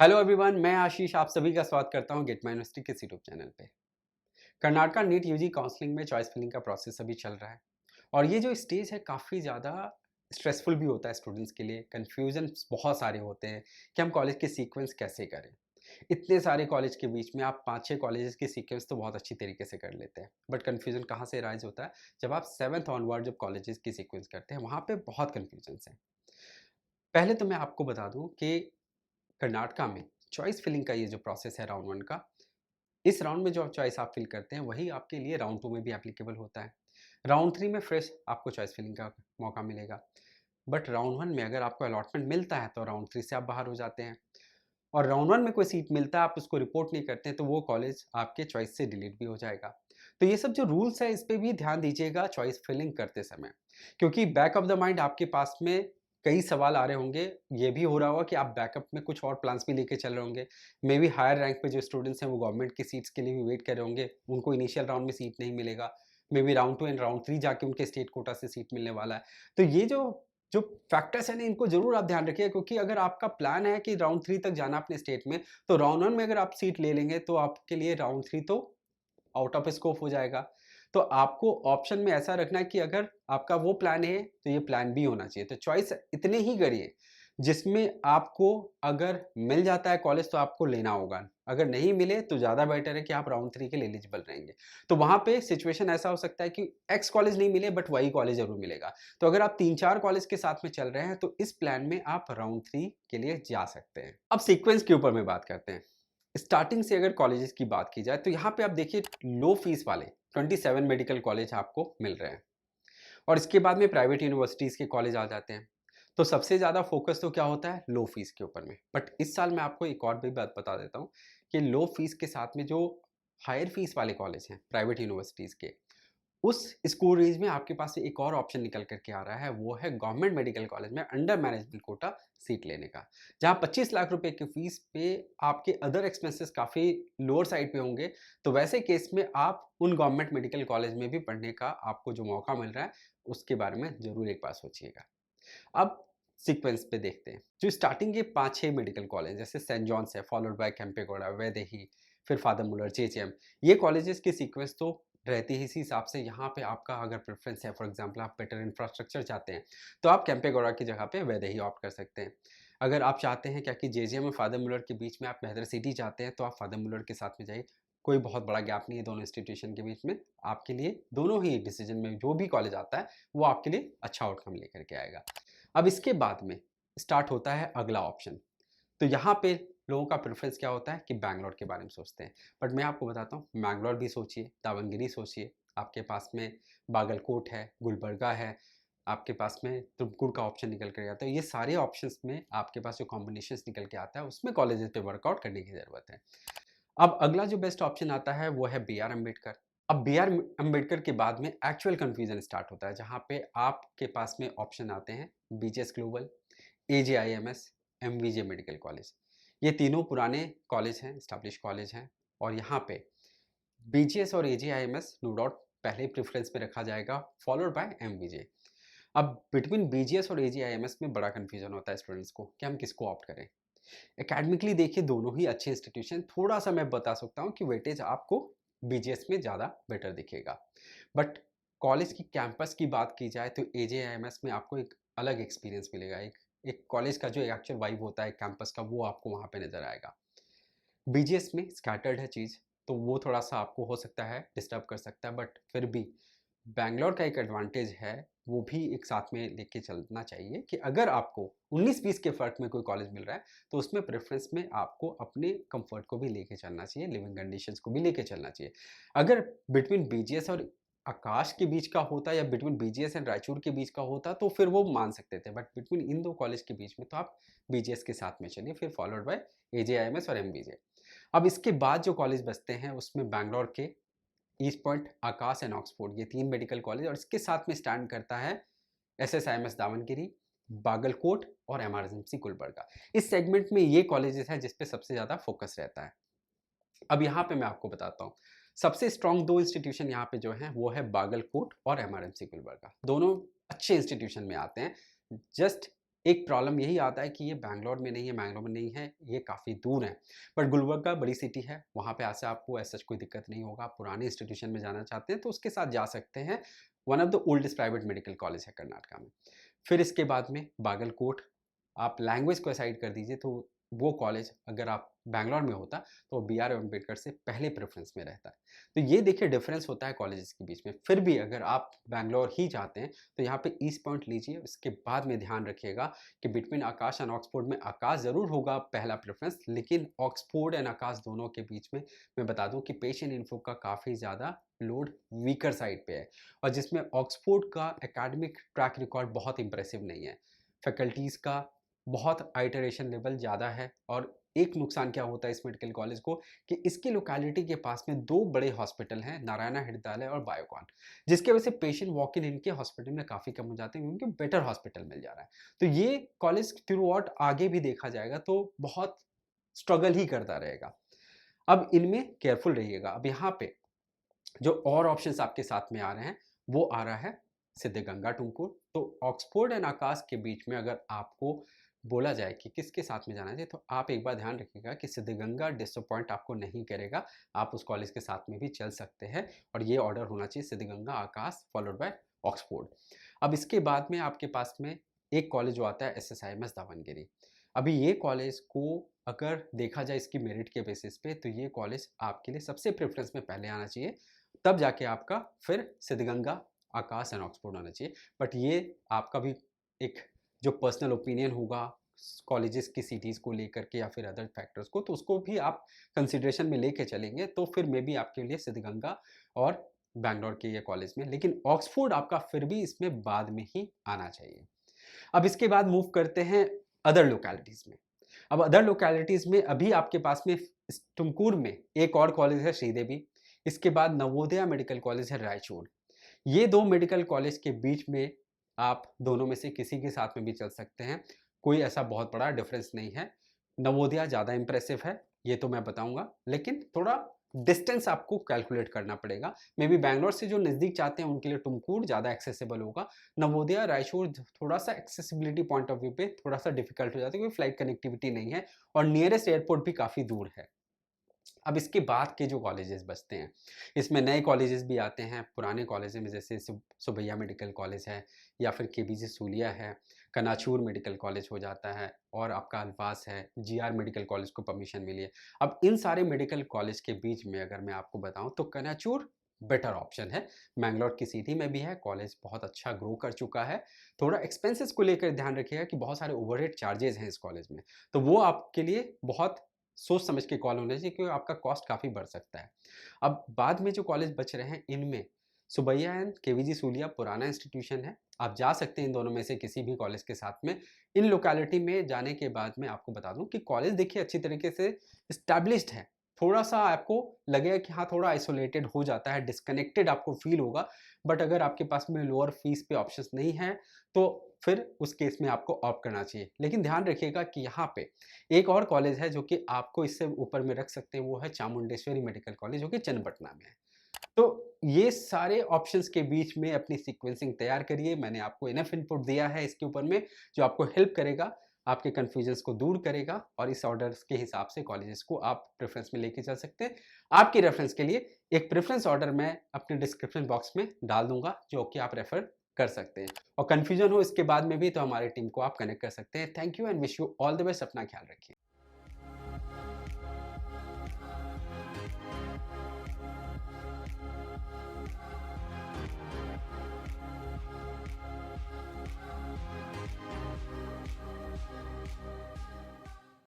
Hello everyone, मैं आशीष आप सभी का स्वागत करता हूं गेट माय यूनिवर्सिटी के यूट्यूब चैनल पे। कर्नाटका नीट यूजी काउंसलिंग में चॉइस फिलिंग का प्रोसेस अभी चल रहा है और ये जो स्टेज है काफ़ी ज़्यादा स्ट्रेसफुल भी होता है स्टूडेंट्स के लिए। कन्फ्यूजन बहुत सारे होते हैं कि हम कॉलेज के सीक्वेंस कैसे करें। इतने सारे कॉलेज के बीच में आप 5-6 कॉलेजेस के सीक्वेंस तो बहुत अच्छी तरीके से कर लेते हैं, बट कन्फ्यूजन कहाँ से राइज होता है जब आप 7th ऑनवर्ड जब कॉलेजेस की सीक्वेंस करते हैं, वहाँ पे बहुत कन्फ्यूजन है। पहले तो मैं आपको बता दूं कि कर्नाटका में चॉइस फिलिंग का ये जो प्रोसेस है राउंड 1 का, इस राउंड में जो चॉइस आप फिल करते हैं वही आपके लिए राउंड 2 में भी एप्लीकेबल होता है। राउंड 3 में फ्रेश आपको चॉइस फिलिंग का मौका मिलेगा। बट राउंड 1 में अगर आपको अलॉटमेंट मिलता है तो राउंड 3 से आप बाहर हो जाते हैं। और राउंड 1 में कोई सीट मिलता है, आप उसको रिपोर्ट नहीं करते हैं तो वो कॉलेज आपके चॉइस से डिलीट भी हो जाएगा। तो ये सब जो रूल्स है इस पे भी ध्यान दीजिएगा चॉइस फिलिंग करते समय। क्योंकि बैक ऑफ द माइंड आपके पास में कई सवाल आ रहे होंगे, ये भी हो रहा होगा कि आप बैकअप में कुछ और प्लान्स भी लेके चल रहे होंगे। मे बी हायर रैंक पे जो स्टूडेंट्स हैं वो गवर्नमेंट की सीट्स के लिए भी वेट कर रहे होंगे, उनको इनिशियल राउंड में सीट नहीं मिलेगा। May be round 2 and round 3 जाके उनके स्टेट कोटा से सीट मिलने वाला है। तो ये जो जो फैक्टर्स हैं ना, इनको ज़रूर आप ध्यान रखिए, क्योंकि अगर आपका प्लान है कि राउंड 3 तक जाना अपने स्टेट में, तो राउंड 1 में अगर आप सीट ले लेंगे तो आपके लिए राउंड 3 तो आउट ऑफ स्कोप हो जाएगा। तो आपको ऑप्शन में ऐसा रखना है कि अगर आपका वो प्लान है तो ये प्लान बी होना चाहिए। तो चॉइस इतने ही करिए जिसमें आपको अगर मिल जाता है कॉलेज तो आपको लेना होगा। अगर नहीं मिले तो ज़्यादा बेटर है कि आप राउंड 3 के लिए एलिजिबल रहेंगे। तो वहाँ पे सिचुएशन ऐसा हो सकता है कि एक्स कॉलेज नहीं मिले बट वही कॉलेज ज़रूर मिलेगा। तो अगर आप 3-4 कॉलेज के साथ में चल रहे हैं तो इस प्लान में आप राउंड 3 के लिए जा सकते हैं। अब सीक्वेंस के ऊपर में बात करते हैं। स्टार्टिंग से अगर कॉलेजेस की बात की जाए तो यहाँ पे आप देखिए लो फीस वाले 27 मेडिकल कॉलेज आपको मिल रहे हैं और इसके बाद में प्राइवेट यूनिवर्सिटीज़ के कॉलेज आ जाते हैं। तो सबसे ज़्यादा फोकस तो क्या होता है लो फीस के ऊपर में। बट इस साल मैं आपको एक और भी बात बता देता हूँ कि लो फीस के साथ में जो हायर फीस वाले कॉलेज हैं प्राइवेट यूनिवर्सिटीज़ के, उस स्कूल रेंज में आपके पास एक और ऑप्शन निकल कर के आ रहा है, वो है गवर्नमेंट मेडिकल कॉलेज में अंडर मैनेजमेंट कोटा सीट लेने का। जहाँ 25 लाख रुपए की फीस पे आपके अदर एक्सपेंसेस काफ़ी लोअर साइड पे होंगे, तो वैसे केस में आप उन गवर्नमेंट मेडिकल कॉलेज में भी पढ़ने का आपको जो मौका मिल रहा है, उसके बारे में ज़रूर एक बार सोचिएगा। अब सीक्वेंस पे देखते हैं। जो स्टार्टिंग के 5-6 मेडिकल कॉलेज जैसे सेंट जॉन्स है, फॉलोड बाय केम्पेगौड़ा, वैदेही, फिर फादर मुल्लर, जेजेएम, ये कॉलेजेस की सीक्वेंस तो रहती ही इसी हिसाब से। यहाँ पे आपका अगर प्रेफ़रेंस है, फॉर एग्ज़ाम्पल आप बेटर इंफ्रास्ट्रक्चर चाहते हैं, तो आप केम्पेगौड़ा की जगह पे वैदेही ऑप्ट कर सकते हैं। अगर आप चाहते हैं क्या कि जेजेएम और फादर मुल्लर के बीच में आप बेहतर सिटी चाहते हैं, तो आप फादर मुल्लर के साथ में जाइए। कोई बहुत बड़ा गैप नहीं है दोनों इंस्टीट्यूशन के बीच में। आपके लिए दोनों ही डिसीज़न में जो भी कॉलेज आता है, वो आपके लिए अच्छा आउटकम लेकर के आएगा। अब इसके बाद में स्टार्ट होता है अगला ऑप्शन। तो यहाँ पे लोगों का प्रेफ़रेंस क्या होता है कि बैंगलोर के बारे में सोचते हैं। बट मैं आपको बताता हूँ, मैंगलोर भी सोचिए, दावणगेरे सोचिए, आपके पास में बागलकोट है, गुलबर्गा है, आपके पास में तुमकुर का ऑप्शन निकल कर आता है। ये सारे ऑप्शंस में आपके पास जो कॉम्बिनेशंस निकल के आता है, उसमें कॉलेजेस पे वर्कआउट करने की ज़रूरत है। अब अगला जो बेस्ट ऑप्शन आता है वो है बी आर अम्बेडकर। अब बी आर अम्बेडकर के बाद में एक्चुअल कन्फ्यूज़न स्टार्ट होता है, जहाँ पे आपके पास में ऑप्शन आते हैं बीजीएस ग्लोबल, एजेआईएमएस, एमवीजे मेडिकल कॉलेज। ये तीनों पुराने कॉलेज हैं, एस्टेब्लिश कॉलेज हैं और यहाँ पे बीजीएस और एजेआईएमएस नो डाउट पहले प्रेफ़रेंस में रखा जाएगा, फॉलोड बाय एमवीजे। अब बिटवीन बीजीएस और एजेआईएमएस में बड़ा कन्फ्यूज़न होता है स्टूडेंट्स को कि हम किसको ऑप्ट करें। एकेडमिकली देखिए दोनों ही अच्छे इंस्टीट्यूशन, थोड़ा-सा मैं बता सकता हूँ कि वेटेज आपको बीजीएस में ज़्यादा बेटर दिखेगा। बट कॉलेज की कैंपस की बात की जाए तो एजेआईएमएस में आपको एक अलग एक्सपीरियंस मिलेगा। एक एक कॉलेज का जो एक्चुअल वाइब होता है कैंपस का, वो आपको वहाँ पे नज़र आएगा। बीजीएस में स्कैटर्ड है चीज़, तो वो थोड़ा-सा आपको हो सकता है डिस्टर्ब कर सकता है, बट फिर भी बैंगलोर का एक एडवांटेज है, वो भी एक साथ में लेके चलना चाहिए कि अगर आपको 19-20 के फ़र्क में कोई कॉलेज मिल रहा है, तो उसमें प्रेफ़रेंस में आपको अपने कम्फ़र्ट को भी लेके चलना चाहिए, लिविंग कंडीशंस को भी लेके चलना चाहिए। अगर बिटवीन बीजीएस और आकाश के बीच का होता या बिटवीन बीजीएस एंड रायचूर के बीच का होता, तो फिर वो मान सकते थे, बट बिटवीन इन 2 कॉलेज के बीच में तो आप बीजीएस के साथ में चलिए, फिर फॉलोड बाय एजेआईएमएस और एमबीजे। अब इसके बाद जो कॉलेज बचते हैं उसमें बैंगलोर के east point, Akash and Oxford, ये 3 मेडिकल कॉलेज और इसके साथ में स्टैंड करता है एसएसआईएमएस दावणगिरी, बागलकोट और एमआरएमसी गुलबर्गा। इस सेगमेंट में ये कॉलेजेस हैं जिस पे सबसे ज़्यादा फोकस रहता है। अब यहाँ पे मैं आपको बताता हूँ, सबसे स्ट्रॉन्ग 2 इंस्टीट्यूशन यहाँ पे जो हैं वो है बागलकोट और एमआरएमसी गुलबर्गा। दोनों अच्छे इंस्टीट्यूशन में आते हैं। जस्ट एक प्रॉब्लम यही आता है कि ये बैंगलोर में नहीं है, मैंगलोर में नहीं है, ये काफ़ी दूर है। बट गुलबर्गा बड़ी सिटी है, वहाँ पे ऐसे आपको ऐसा कोई दिक्कत नहीं होगा। आप पुराने इंस्टीट्यूशन में जाना चाहते हैं तो उसके साथ जा सकते हैं। One of the oldest private medical college है कर्नाटका में। फिर इसके बाद में बागलकोट, आप लैंग्वेज को असाइड कर दीजिए तो वो कॉलेज अगर आप बैंगलोर में होता तो बी आर अम्बेडकर से पहले प्रेफरेंस में रहता है। तो ये देखिए डिफरेंस होता है कॉलेजेस के बीच में। फिर भी अगर आप बैंगलोर ही चाहते हैं तो यहाँ पे ईस्ट पॉइंट लीजिए। उसके बाद में ध्यान रखिएगा कि बिटवीन आकाश एंड ऑक्सफोर्ड में आकाश ज़रूर होगा पहला प्रेफरेंस, लेकिन ऑक्सफोर्ड एंड आकाश दोनों के बीच में मैं बता दूं कि पेशेंट इन्फो का काफ़ी ज़्यादा लोड वीकर साइड पे है, और जिसमें ऑक्सफोर्ड का एकेडमिक ट्रैक रिकॉर्ड बहुत इंप्रेसिव नहीं है। फैकल्टीज़ का बहुत आइटरेशन लेवल ज़्यादा है, और एक नुकसान क्या होता है इस मेडिकल कॉलेज को कि इसकी लोकेलिटी के पास में 2 बड़े हॉस्पिटल हैं, नारायणा हृदयालय और बायोकॉन, जिसकी वजह से पेशेंट वॉक इन इनके हॉस्पिटल में काफ़ी कम हो जाते हैं क्योंकि बेटर हॉस्पिटल मिल जा रहा है। तो ये कॉलेज थ्रू आउट आगे भी देखा जाएगा तो बहुत स्ट्रगल ही करता रहेगा। अब इनमें केयरफुल रहिएगा। अब यहाँ पे जो और ऑप्शंस आपके साथ में आ रहे हैं, वो आ रहा है सिद्धगंगा टुमकुर। तो ऑक्सफोर्ड एंड आकाश के बीच में अगर आपको बोला जाए कि किसके साथ में जाना चाहिए, तो आप एक बार ध्यान रखिएगा कि सिद्धगंगा डिसअपॉइंट आपको नहीं करेगा। आप उस कॉलेज के साथ में भी चल सकते हैं, और ये ऑर्डर होना चाहिए सिद्धगंगा, आकाश फॉलोड बाय ऑक्सफोर्ड। अब इसके बाद में आपके पास में एक कॉलेज जो आता है SSIMS दावणगेरी। अभी ये कॉलेज को अगर देखा जाए इसकी मेरिट के बेसिस पे, तो ये कॉलेज आपके लिए सबसे प्रेफरेंस में पहले आना चाहिए, तब जाके आपका फिर सिद्धगंगा, आकाश एंड ऑक्सफोर्ड आना चाहिए। बट ये आपका भी एक जो पर्सनल ओपिनियन होगा कॉलेजेस की सिटीज़ को लेकर के या फिर अदर फैक्टर्स को, तो उसको भी आप कंसिडरेशन में लेके चलेंगे तो फिर मे बी आपके लिए सिद्धगंगा और बैंगलोर के ये कॉलेज में, लेकिन ऑक्सफोर्ड आपका फिर भी इसमें बाद में ही आना चाहिए। अब इसके बाद मूव करते हैं अदर लोकेलिटीज़ में। अब अदर लोकेलिटीज़ में अभी आपके पास में तुमकुर में एक और कॉलेज है श्रीदेवी, इसके बाद नवोदया मेडिकल कॉलेज है रायचूर। ये 2 मेडिकल कॉलेज के बीच में आप दोनों में से किसी के साथ में भी चल सकते हैं। कोई ऐसा बहुत बड़ा डिफरेंस नहीं है। नवोदया ज़्यादा इम्प्रेसिव है, ये तो मैं बताऊँगा, लेकिन थोड़ा डिस्टेंस आपको कैलकुलेट करना पड़ेगा। मे बी बैंगलोर से जो नज़दीक चाहते हैं उनके लिए तुमकुर ज़्यादा एक्सेसिबल होगा। नवोदया, रायचूर थोड़ा-सा एक्सेसिबिलिटी पॉइंट ऑफ व्यू पे थोड़ा-सा डिफ़िकल्ट हो जाता है क्योंकि फ्लाइट कनेक्टिविटी नहीं है, और नियरेस्ट एयरपोर्ट भी काफ़ी दूर है। अब इसके बाद के जो कॉलेजेस बचते हैं, इसमें नए कॉलेजेस भी आते हैं, पुराने कॉलेज में जैसे सुबैया मेडिकल कॉलेज है, या फिर केबीजी सूलिया है, कनाचूर मेडिकल कॉलेज हो जाता है, और आपका अल्फास है, जीआर मेडिकल कॉलेज को परमिशन मिली है। अब इन सारे मेडिकल कॉलेज के बीच में अगर मैं आपको बताऊँ तो कनाचूर बेटर ऑप्शन है। मैंगलोर की सिटी में भी है, कॉलेज बहुत अच्छा ग्रो कर चुका है। थोड़ा एक्सपेंसेस को लेकर ध्यान रखिएगा कि बहुत सारे ओवरहेड चार्जेस हैं इस कॉलेज में, तो वो आपके लिए बहुत सोच समझ के कॉल होना चाहिए क्योंकि आपका कॉस्ट काफ़ी बढ़ सकता है। अब बाद में जो कॉलेज बच रहे हैं इनमें सुबैया एंड केवीजी सूलिया पुराना इंस्टीट्यूशन है, आप जा सकते हैं इन दोनों में से किसी भी कॉलेज के साथ में। इन लोकेलिटी में जाने के बाद मैं आपको बता दूं कि कॉलेज देखिए अच्छी तरीके से इस्टेब्लिश्ड है। थोड़ा-सा आपको लगेगा कि हाँ, थोड़ा आइसोलेटेड हो जाता है, डिस्कनेक्टेड आपको फ़ील होगा, बट अगर आपके पास में लोअर फीस पे ऑप्शंस नहीं है, तो फिर उस केस में आपको ऑप्ट करना चाहिए। लेकिन ध्यान रखिएगा कि यहाँ पे एक और कॉलेज है जो कि आपको इससे ऊपर में रख सकते हैं, वो है चामुंडेश्वरी मेडिकल कॉलेज जो कि चन्नपटना में है। तो ये सारे ऑप्शंस के बीच में अपनी सीक्वेंसिंग तैयार करिए। मैंने आपको इनफ इनपुट दिया है इसके ऊपर में, जो आपको हेल्प करेगा, आपके कन्फ्यूजन्स को दूर करेगा, और इस ऑर्डर्स के हिसाब से कॉलेजेस को आप प्रेफ़रेंस में लेके चल सकते हैं। आपकी रेफ़रेंस के लिए एक प्रेफ़रेंस ऑर्डर मैं अपने डिस्क्रिप्शन बॉक्स में डाल दूँगा, जो कि आप रेफ़र कर सकते हैं। और कन्फ्यूजन हो इसके बाद में भी तो हमारी टीम को आप कनेक्ट कर सकते हैं। Thank you and wish you all the best. अपना ख्याल रखिए।